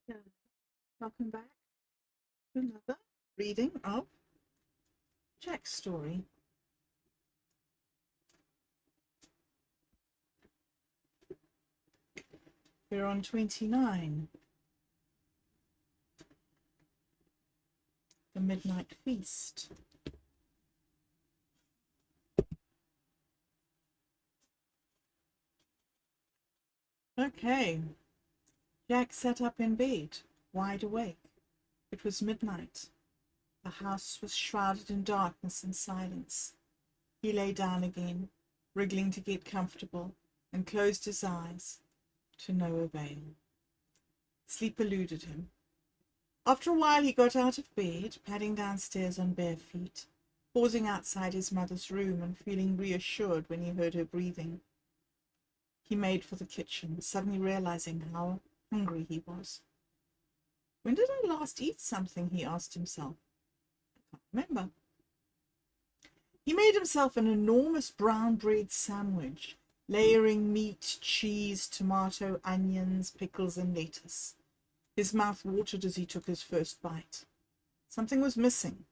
Yeah, welcome back to another reading of Jack's story. We're on 29, The Midnight Feast. Okay, Jack sat up in bed, wide awake. It was midnight. The house was shrouded in darkness and silence. He lay down again, wriggling to get comfortable, and closed his eyes, to no avail. Sleep eluded him. After a while he got out of bed, padding downstairs on bare feet, pausing outside his mother's room and feeling reassured when he heard her breathing. He made for the kitchen, suddenly realizing how hungry he was. When did I last eat something? He asked himself. I can't remember. He made himself an enormous brown bread sandwich, layering meat, cheese, tomato, onions, pickles, and lettuce. His mouth watered as he took his first bite. Something was missing.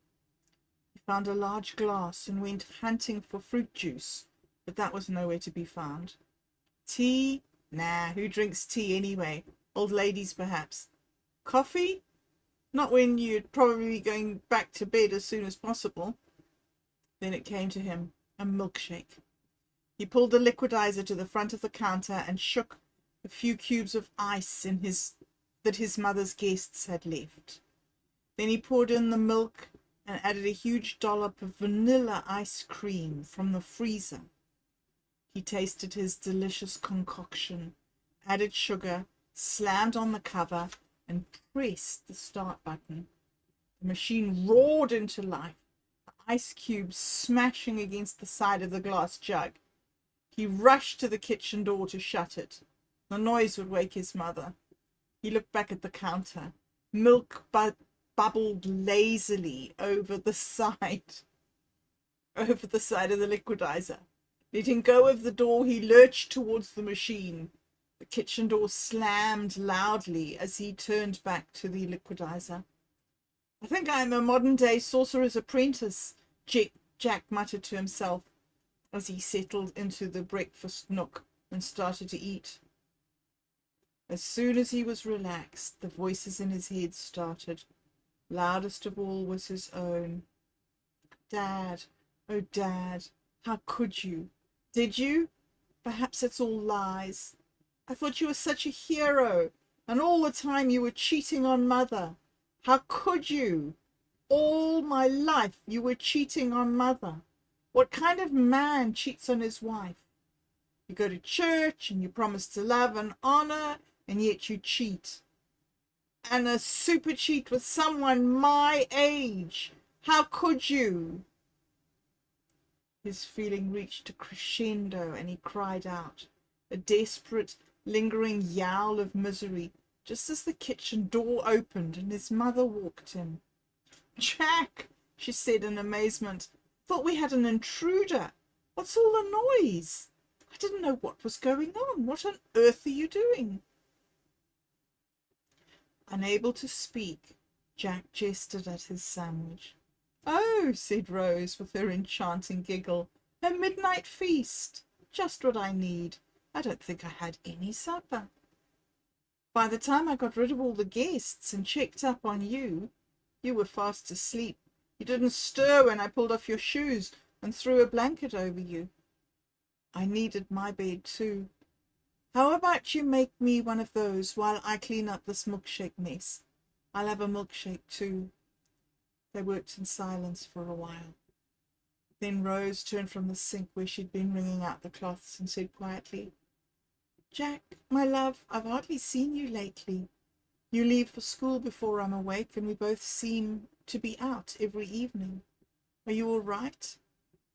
He found a large glass and went hunting for fruit juice, but that was nowhere to be found. Tea? Nah, who drinks tea anyway? Old ladies, perhaps. Coffee? Not when you'd probably be going back to bed as soon as possible. Then it came to him, a milkshake. He pulled the liquidizer to the front of the counter and shook a few cubes of ice that his mother's guests had left. Then he poured in the milk and added a huge dollop of vanilla ice cream from the freezer. He tasted his delicious concoction, added sugar, slammed on the cover, and pressed the start button. The machine roared into life, the ice cubes smashing against the side of the glass jug. He rushed to the kitchen door to shut it. The noise would wake his mother. He looked back at the counter. Milk bubbled lazily over the side of the liquidizer. Letting go of the door, he lurched towards the machine. The kitchen door slammed loudly as he turned back to the liquidizer. I think I'm a modern-day sorcerer's apprentice, Jack muttered to himself as he settled into the breakfast nook and started to eat. As soon as he was relaxed, the voices in his head started. Loudest of all was his own. Dad, oh Dad, how could you? Did you? Perhaps it's all lies. I thought you were such a hero, and all the time you were cheating on Mother. How could you? All my life you were cheating on Mother. What kind of man cheats on his wife? You go to church and you promise to love and honor, and yet you cheat. And a super cheat with someone my age. How could you? His feeling reached a crescendo and he cried out, a desperate, lingering yowl of misery, just as the kitchen door opened and his mother walked in. Jack, she said in amazement, thought we had an intruder. What's all the noise? I didn't know what was going on. What on earth are you doing? Unable to speak, Jack gestured at his sandwich. Oh, said Rose with her enchanting giggle, a midnight feast. Just what I need. I don't think I had any supper. By the time I got rid of all the guests and checked up on you, you were fast asleep. You didn't stir when I pulled off your shoes and threw a blanket over you. I needed my bed too. How about you make me one of those while I clean up this milkshake mess? I'll have a milkshake too. They worked in silence for a while. Then Rose turned from the sink where she'd been wringing out the cloths and said quietly, Jack, my love, I've hardly seen you lately. You leave for school before I'm awake, and we both seem to be out every evening. Are you all right?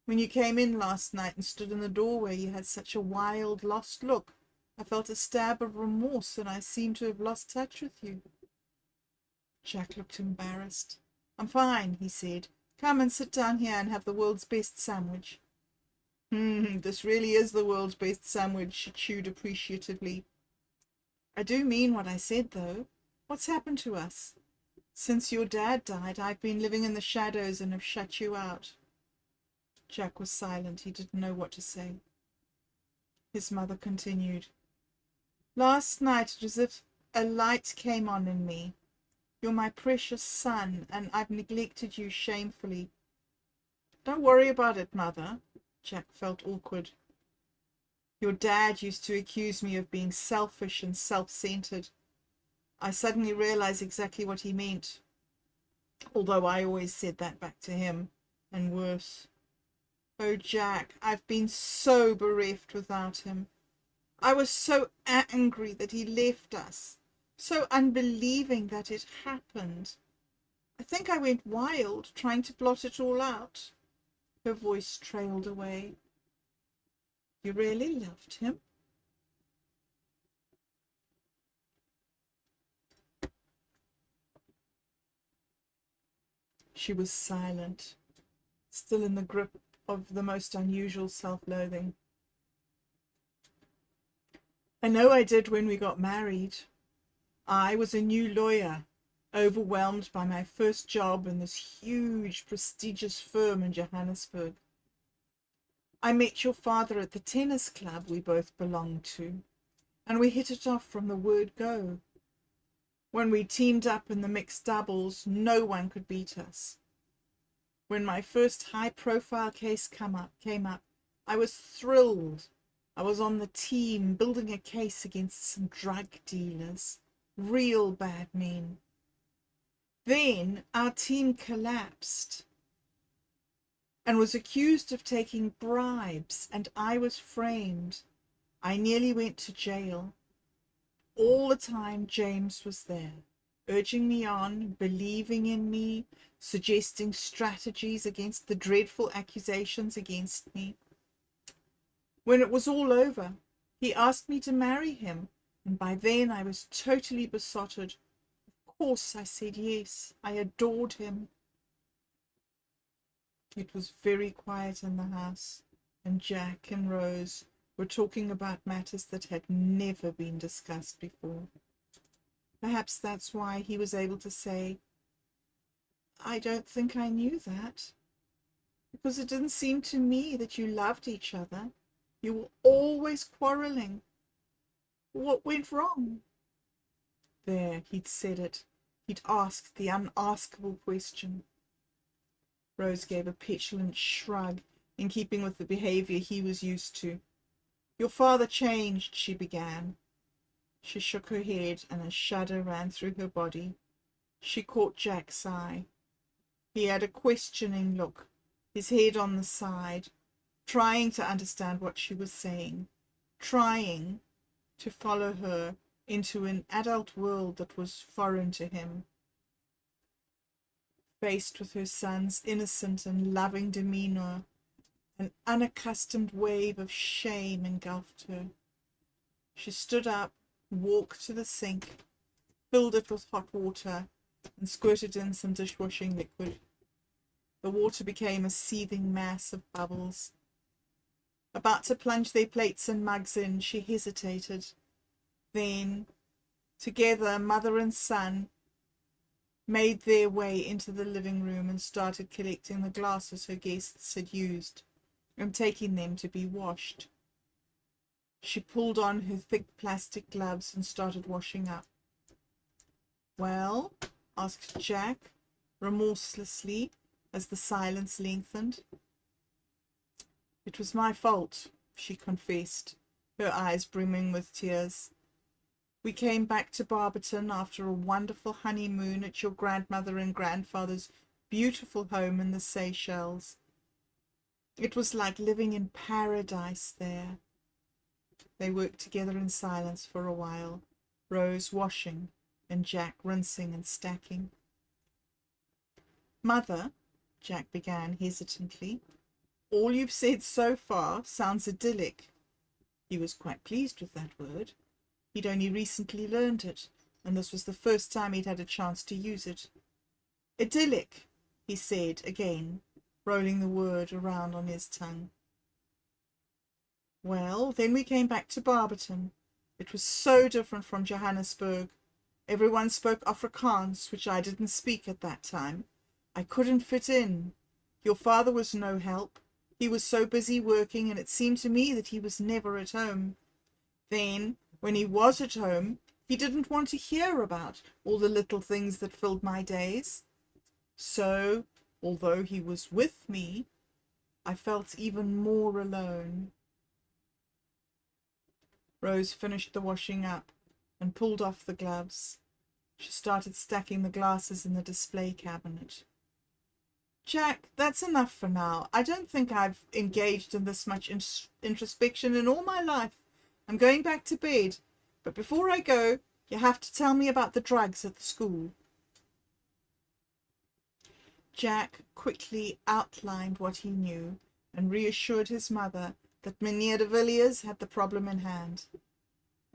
When you came in last night and stood in the doorway, you had such a wild, lost look. I felt a stab of remorse, and I seemed to have lost touch with you. Jack looked embarrassed. I'm fine, he said. Come and sit down here and have the world's best sandwich. This really is the world's best sandwich, she chewed appreciatively. I do mean what I said, though. What's happened to us? Since your dad died, I've been living in the shadows and have shut you out. Jack was silent. He didn't know what to say. His mother continued. Last night it was as if a light came on in me. You're my precious son, and I've neglected you shamefully. Don't worry about it, Mother. Jack felt awkward. Your dad used to accuse me of being selfish and self-centered. I suddenly realized exactly what he meant, although I always said that back to him, and worse. Oh, Jack, I've been so bereft without him. I was so angry that he left us, so unbelieving that it happened. I think I went wild, trying to blot it all out. Her voice trailed away. You really loved him? She was silent, still in the grip of the most unusual self-loathing. I know I did when we got married. I was a new lawyer, overwhelmed by my first job in this huge, prestigious firm in Johannesburg. I met your father at the tennis club we both belonged to, and we hit it off from the word go. When we teamed up in the mixed doubles, no one could beat us. When my first high-profile case came up, I was thrilled. I was on the team building a case against some drug dealers, real bad men. Then our team collapsed and was accused of taking bribes, and I was framed. I nearly went to jail. All the time James was there, urging me on, believing in me, suggesting strategies against the dreadful accusations against me. When it was all over, he asked me to marry him, and by then I was totally besotted. Of course I said yes. I adored him. It was very quiet in the house, and Jack and Rose were talking about matters that had never been discussed before. Perhaps that's why he was able to say, I don't think I knew that, because it didn't seem to me that you loved each other. You were always quarrelling. What went wrong? There, he'd said it. He'd asked the unaskable question. Rose gave a petulant shrug, in keeping with the behaviour he was used to. Your father changed, she began. She shook her head, and a shudder ran through her body. She caught Jack's eye. He had a questioning look, his head on the side, trying to understand what she was saying, trying to follow her into an adult world that was foreign to him. Faced with her son's innocent and loving demeanour, an unaccustomed wave of shame engulfed her. She stood up, walked to the sink, filled it with hot water, and squirted in some dishwashing liquid. The water became a seething mass of bubbles. About to plunge their plates and mugs in, she hesitated. Then, together, mother and son made their way into the living room and started collecting the glasses her guests had used and taking them to be washed. She pulled on her thick plastic gloves and started washing up. Well? Asked Jack, remorselessly, as the silence lengthened. It was my fault, she confessed, her eyes brimming with tears. We came back to Barberton after a wonderful honeymoon at your grandmother and grandfather's beautiful home in the Seychelles. It was like living in paradise there. They worked together in silence for a while, Rose washing and Jack rinsing and stacking. Mother, Jack began hesitantly, all you've said so far sounds idyllic. He was quite pleased with that word. He'd only recently learned it, and this was the first time he'd had a chance to use it. Idyllic, he said again, rolling the word around on his tongue. Well, then we came back to Barberton. It was so different from Johannesburg. Everyone spoke Afrikaans, which I didn't speak at that time. I couldn't fit in. Your father was no help. He was so busy working, and it seemed to me that he was never at home. Then, when he was at home, he didn't want to hear about all the little things that filled my days. So, although he was with me, I felt even more alone. Rose finished the washing up and pulled off the gloves. She started stacking the glasses in the display cabinet. Jack, that's enough for now. I don't think I've engaged in this much introspection in all my life. I'm going back to bed. But before I go, you have to tell me about the drugs at the school. Jack quickly outlined what he knew and reassured his mother that Meneer de Villiers had the problem in hand.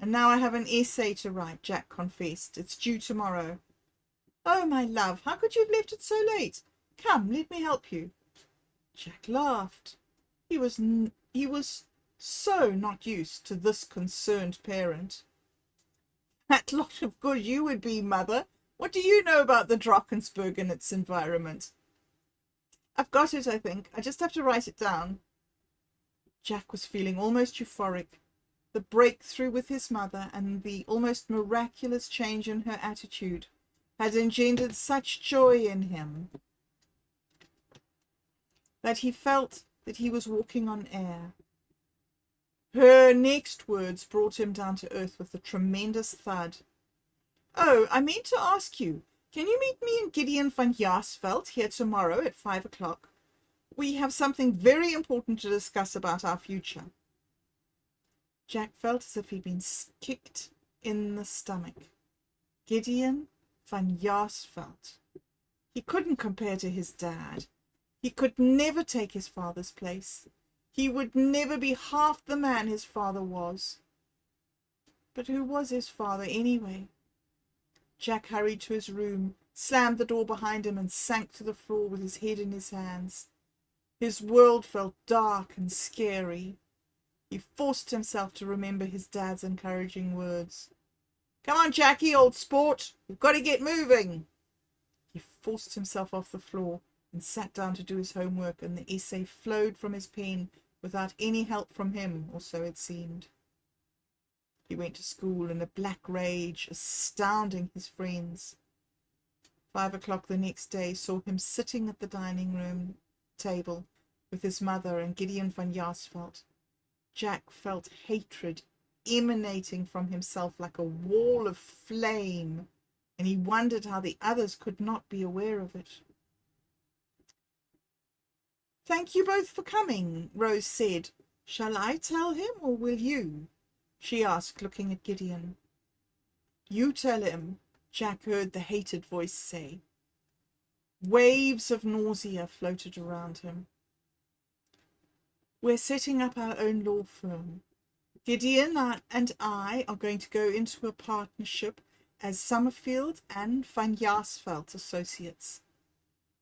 And now I have an essay to write, Jack confessed. It's due tomorrow. Oh, my love, how could you have left it so late? Come, let me help you. Jack laughed. He was so not used to this concerned parent. That lot of good you would be, mother. What do you know about the Drakensberg and its environment? I've got it, I think. I just have to write it down. Jack was feeling almost euphoric. The breakthrough with his mother and the almost miraculous change in her attitude had engendered such joy in him that he felt that he was walking on air. Her next words brought him down to earth with a tremendous thud. Oh, I meant to ask you, can you meet me and Gideon van Jaarsveld here tomorrow at 5 o'clock? We have something very important to discuss about our future. Jack felt as if he'd been kicked in the stomach. Gideon van Jaarsveld. He couldn't compare to his dad. He could never take his father's place. He would never be half the man his father was. But who was his father anyway? Jack hurried to his room, slammed the door behind him, and sank to the floor with his head in his hands. His world felt dark and scary. He forced himself to remember his dad's encouraging words. Come on, Jackie, old sport. We've got to get moving. He forced himself off the floor and sat down to do his homework, and the essay flowed from his pen without any help from him, or so it seemed. He went to school in a black rage, astounding his friends. 5 o'clock the next day saw him sitting at the dining room table with his mother and Gideon van Jaarsveld. Jack felt hatred emanating from himself like a wall of flame, and he wondered how the others could not be aware of it. Thank you both for coming, Rose said. Shall I tell him, or will you? She asked, looking at Gideon. You tell him, Jack heard the hated voice say. Waves of nausea floated around him. We're setting up our own law firm. Gideon and I are going to go into a partnership as Summerfield and Van Jaarsveld Associates.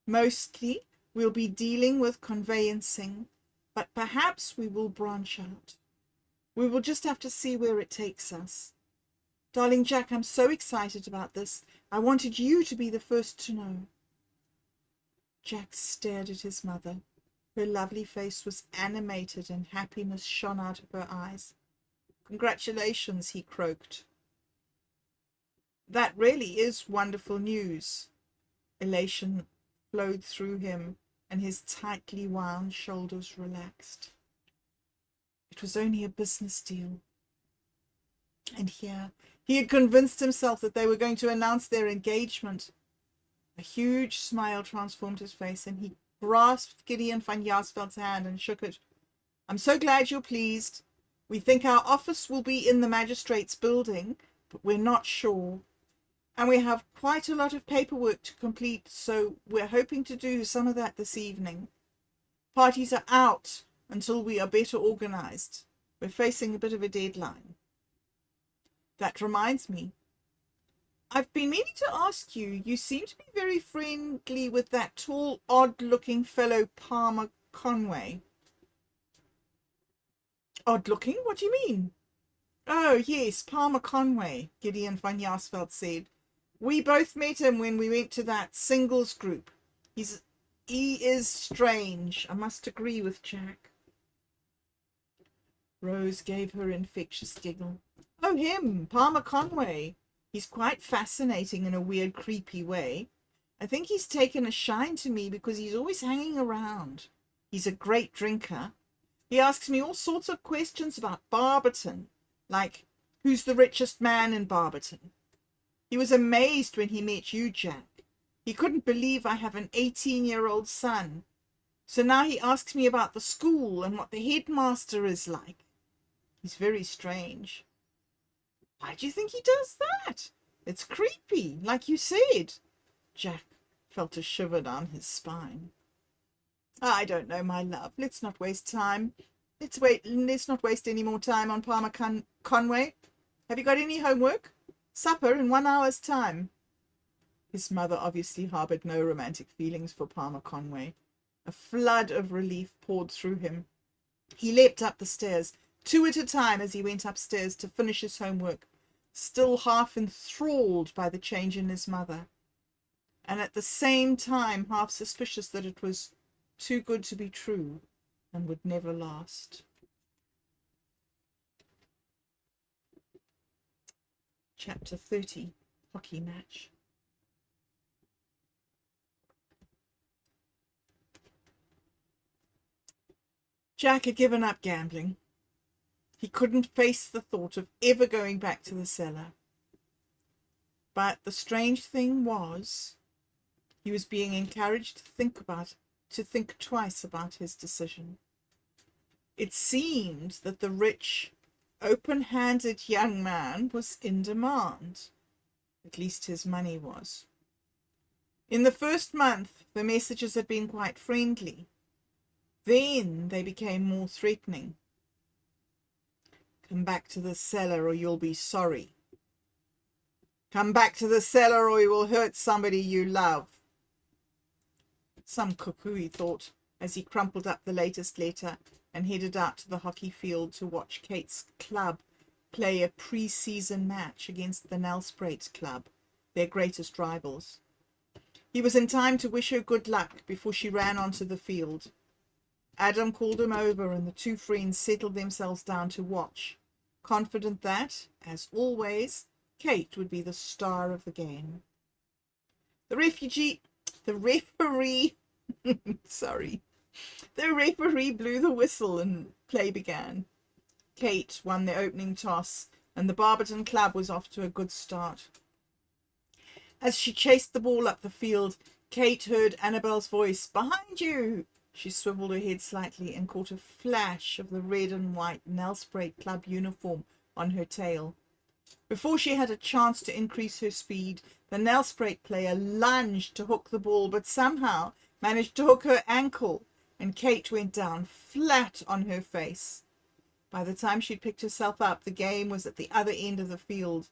Mostly we'll be dealing with conveyancing, but perhaps we will branch out. We will just have to see where it takes us. Darling Jack, I'm so excited about this. I wanted you to be the first to know. Jack stared at his mother. Her lovely face was animated and happiness shone out of her eyes. Congratulations, he croaked. That really is wonderful news. Elation flowed through him, and his tightly wound shoulders relaxed. It was only a business deal. And here he had convinced himself that they were going to announce their engagement. A huge smile transformed his face, and he grasped Gideon van Jaarsveld's hand and shook it. I'm so glad you're pleased. We think our office will be in the magistrate's building, but we're not sure. And we have quite a lot of paperwork to complete, so we're hoping to do some of that this evening. Parties are out until we are better organized. We're facing a bit of a deadline. That reminds me. I've been meaning to ask you, you seem to be very friendly with that tall, odd-looking fellow Palmer Conway. Odd-looking? What do you mean? Oh, yes, Palmer Conway, Gideon van Jaarsveld said. We both met him when we went to that singles group. He is strange. I must agree with Jack. Rose gave her infectious giggle. Oh, him, Palmer Conway. He's quite fascinating in a weird, creepy way. I think he's taken a shine to me because he's always hanging around. He's a great drinker. He asks me all sorts of questions about Barberton, like, who's the richest man in Barberton? He was amazed when he met you, Jack. He couldn't believe I have an 18-year-old son. So now he asks me about the school and what the headmaster is like. He's very strange. Why do you think he does that? It's creepy, like you said. Jack felt a shiver down his spine. I don't know, my love. Let's not waste time. Let's not waste any more time on Palmer Conway. Have you got any homework? Supper in 1 hour's time. His mother obviously harbored no romantic feelings for Palmer Conway. A flood of relief poured through him. He leapt up the stairs, 2 at a time, as he went upstairs to finish his homework, still half enthralled by the change in his mother, and at the same time half suspicious that it was too good to be true and would never last. Chapter 30, Hockey Match. Jack had given up gambling. He couldn't face the thought of ever going back to the cellar. But the strange thing was, he was being encouraged to think twice about his decision. It seemed that the rich, open-handed young man was in demand. At least his money was. In the first month, the messages had been quite friendly. Then they became more threatening. Come back to the cellar or you'll be sorry. Come back to the cellar or you will hurt somebody you love. Some cuckoo, he thought, as he crumpled up the latest letter and headed out to the hockey field to watch Kate's club play a pre-season match against the Nelspruit Club, their greatest rivals. He was in time to wish her good luck before she ran onto the field. Adam called him over and the two friends settled themselves down to watch, confident that, as always, Kate would be the star of the game. The referee blew the whistle and play began. Kate won the opening toss and the Barberton Club was off to a good start. As she chased the ball up the field, Kate heard Annabelle's voice, "Behind you!" She swiveled her head slightly and caught a flash of the red and white Nelspruit Club uniform on her tail. Before she had a chance to increase her speed, the Nelspruit player lunged to hook the ball, but somehow managed to hook her ankle, and Kate went down flat on her face. By the time she'd picked herself up, the game was at the other end of the field,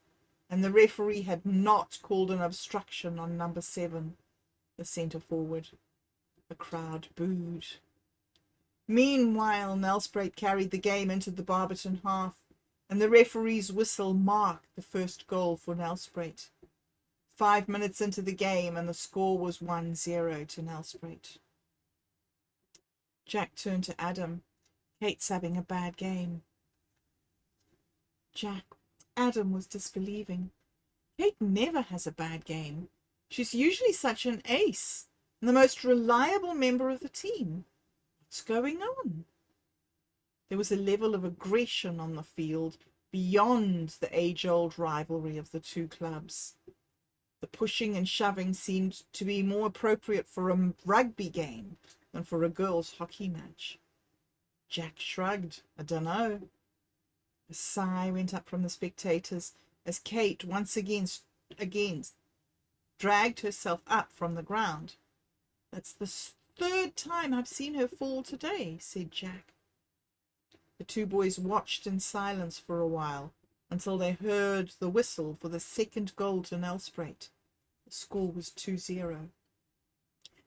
and the referee had not called an obstruction on number 7, the centre forward. The crowd booed. Meanwhile, Nelspruit carried the game into the Barberton half, and the referee's whistle marked the first goal for Nelspruit. 5 minutes into the game, and the score was 1-0 to Nelspruit. Jack turned to Adam. "Kate's having a bad game." Adam was disbelieving. "Kate never has a bad game. She's usually such an ace and the most reliable member of the team. What's going on?" There was a level of aggression on the field beyond the age-old rivalry of the two clubs. The pushing and shoving seemed to be more appropriate for a rugby game than for a girls' hockey match. Jack shrugged. "I dunno." A sigh went up from the spectators as Kate once again dragged herself up from the ground. "That's the 3rd time I've seen her fall today," said Jack. The two boys watched in silence for a while until they heard the whistle for the second goal to Nelspruit. The score was 2-0.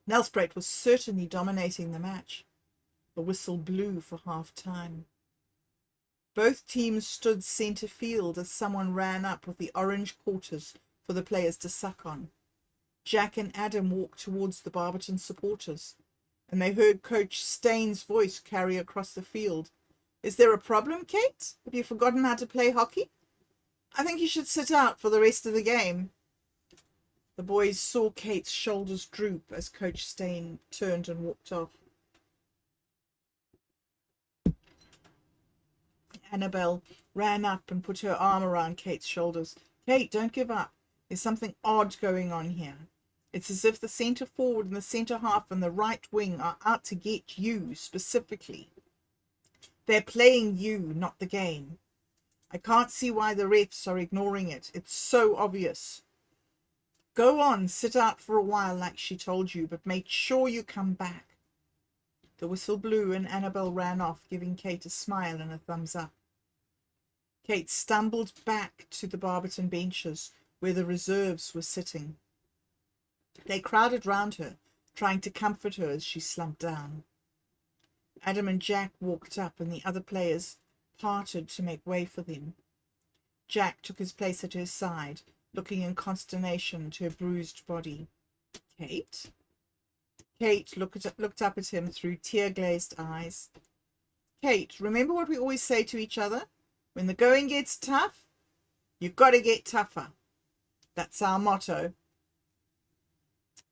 Nelspruit was certainly dominating the match. The whistle blew for half-time. Both teams stood centre field as someone ran up with the orange quarters for the players to suck on. Jack and Adam walked towards the Barberton supporters, and they heard Coach Staines' voice carry across the field. "Is there a problem, Kate? Have you forgotten how to play hockey? I think you should sit out for the rest of the game." The boys saw Kate's shoulders droop as Coach Stain turned and walked off. Annabelle ran up and put her arm around Kate's shoulders. "Kate, don't give up. There's something odd going on here. It's as if the centre forward and the centre half and the right wing are out to get you specifically. They're playing you, not the game. I can't see why the refs are ignoring it. It's so obvious. Go on, sit out for a while like she told you, but make sure you come back." The whistle blew and Annabelle ran off, giving Kate a smile and a thumbs up. Kate stumbled back to the Barberton benches where the reserves were sitting. They crowded round her, trying to comfort her as she slumped down. Adam and Jack walked up and the other players parted to make way for them. Jack took his place at her side, looking in consternation to her bruised body. "Kate?" Kate looked up at him through tear-glazed eyes. "Kate, remember what we always say to each other? When the going gets tough, you've got to get tougher. That's our motto.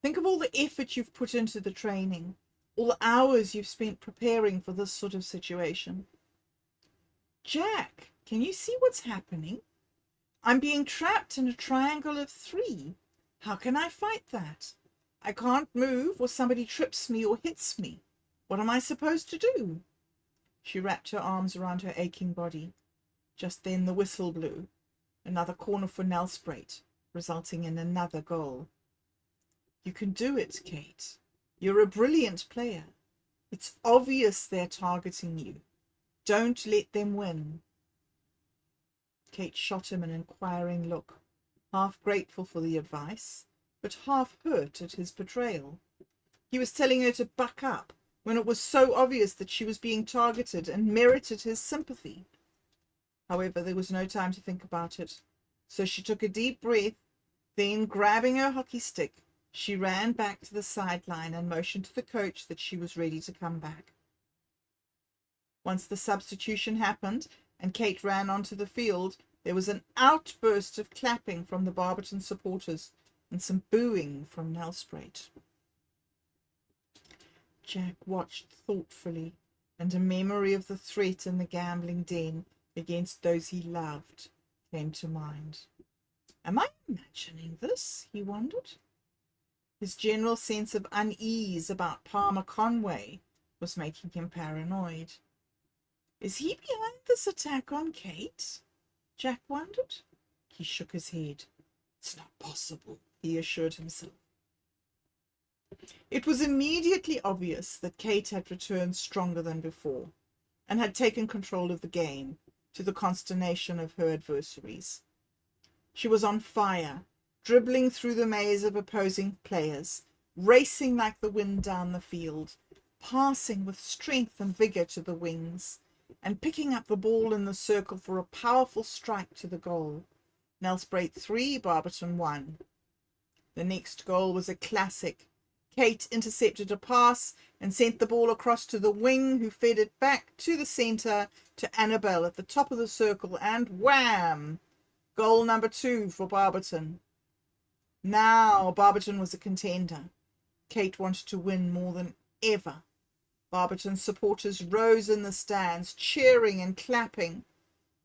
Think of all the effort you've put into the training, all the hours you've spent preparing for this sort of situation." "Jack, can you see what's happening? I'm being trapped in a triangle of 3. How can I fight that? I can't move, or somebody trips me or hits me. What am I supposed to do?" She wrapped her arms around her aching body. Just then the whistle blew. Another corner for Nelspruit, resulting in another goal. "You can do it, Kate. You're a brilliant player. It's obvious they're targeting you. Don't let them win." Kate shot him an inquiring look, half grateful for the advice, but half hurt at his betrayal. He was telling her to buck up when it was so obvious that she was being targeted and merited his sympathy. However, there was no time to think about it, so she took a deep breath, then, grabbing her hockey stick, she ran back to the sideline and motioned to the coach that she was ready to come back. Once the substitution happened and Kate ran onto the field, there was an outburst of clapping from the Barberton supporters and some booing from Nelspruit. Jack watched thoughtfully, and a memory of the threat in the gambling den against those he loved came to mind. "Am I imagining this?" he wondered. His general sense of unease about Palmer Conway was making him paranoid. Is he behind this attack on Kate? Jack wondered. He shook his head. It's not possible, he assured himself. It was immediately obvious that Kate had returned stronger than before, and had taken control of the game, to the consternation of her adversaries. She was on fire, dribbling through the maze of opposing players, racing like the wind down the field, passing with strength and vigour to the wings, and picking up the ball in the circle for a powerful strike to the goal. Nelspruit 3, Barberton 1. The next goal was a classic. Kate intercepted a pass and sent the ball across to the wing, who fed it back to the centre to Annabelle at the top of the circle, and wham! Goal number 2 for Barberton. Now Barberton was a contender. Kate wanted to win more than ever. Barberton supporters rose in the stands, cheering and clapping.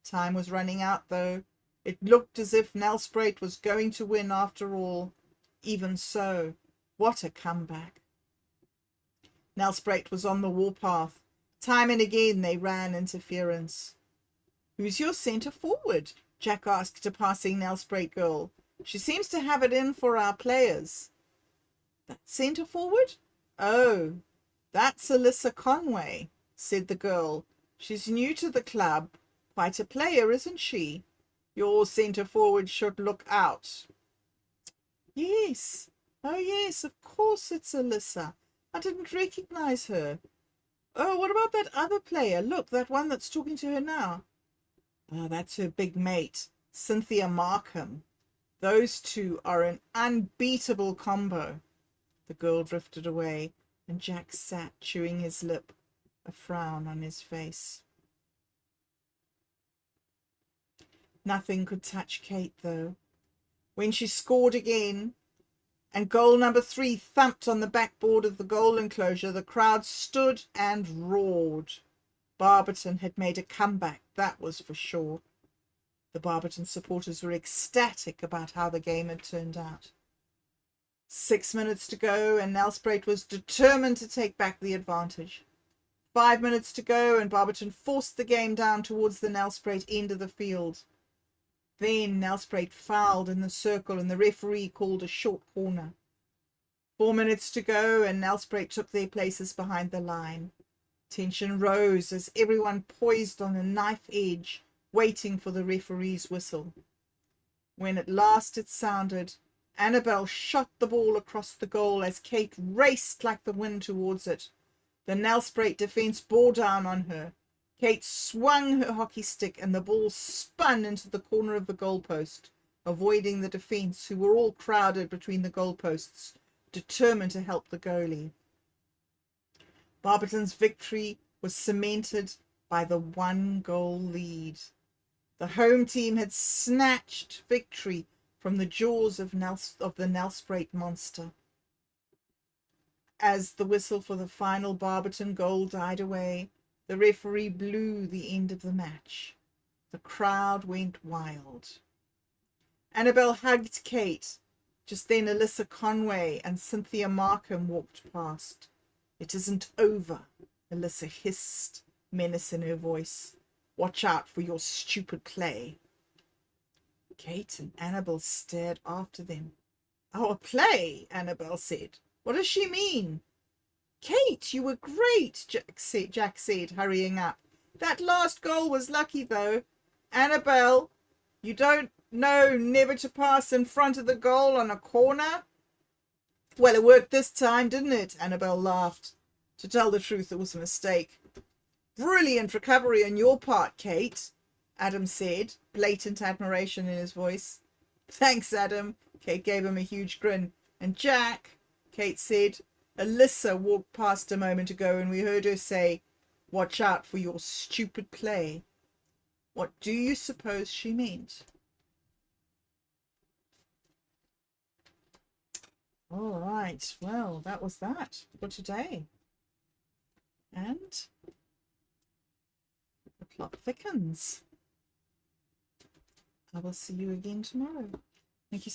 Time was running out, though. It looked as if Nelspruit was going to win after all. Even so, what a comeback. Nelspruit was on the warpath. Time and again they ran interference. Who's your centre forward? Jack asked a passing Nelspruit girl. She seems to have it in for our players. That centre forward? Oh, that's Alyssa Conway, said the girl. She's new to the club. Quite a player, isn't she? Your centre forward should look out. Yes. Oh, yes, of course it's Alyssa. I didn't recognise her. Oh, what about that other player? Look, that one that's talking to her now. Oh, that's her big mate, Cynthia Markham. Those two are an unbeatable combo. The girl drifted away, and Jack sat chewing his lip, a frown on his face. Nothing could touch Kate, though. When she scored again, and goal number 3 thumped on the backboard of the goal enclosure, the crowd stood and roared. Barberton had made a comeback, that was for sure. The Barberton supporters were ecstatic about how the game had turned out. 6 minutes to go, and Nelspruit was determined to take back the advantage. 5 minutes to go, and Barberton forced the game down towards the Nelspruit end of the field. Then Nelspruit fouled in the circle, and the referee called a short corner. 4 minutes to go, and Nelspruit took their places behind the line. Tension rose as everyone poised on a knife edge, waiting for the referee's whistle. When at last it sounded, Annabel shot the ball across the goal as Kate raced like the wind towards it. The Nelspruit defence bore down on her. Kate swung her hockey stick and the ball spun into the corner of the goalpost, avoiding the defence, who were all crowded between the goalposts, determined to help the goalie. Barberton's victory was cemented by the 1-goal lead. The home team had snatched victory from the jaws of the Nelspruit monster. As the whistle for the final Barberton goal died away, the referee blew the end of the match. The crowd went wild. Annabel hugged Kate. Just then Alyssa Conway and Cynthia Markham walked past. "It isn't over," Alyssa hissed, menace in her voice. "Watch out for your stupid play." Kate and Annabel stared after them. "Our play," Annabel said. "What does she mean?" "Kate, you were great," Jack said, hurrying up. "That last goal was lucky, though. Annabel, you don't know never to pass in front of the goal on a corner?" "Well, it worked this time, didn't it?" Annabel laughed. "To tell the truth, it was a mistake." "Brilliant recovery on your part, Kate," Adam said, blatant admiration in his voice. "Thanks, Adam." Kate gave him a huge grin. "And Jack," Kate said, "Alyssa walked past a moment ago and we heard her say, 'Watch out for your stupid play.' What do you suppose she meant?" All right, well, that was that for today. And the plot thickens. I will see you again tomorrow. Thank you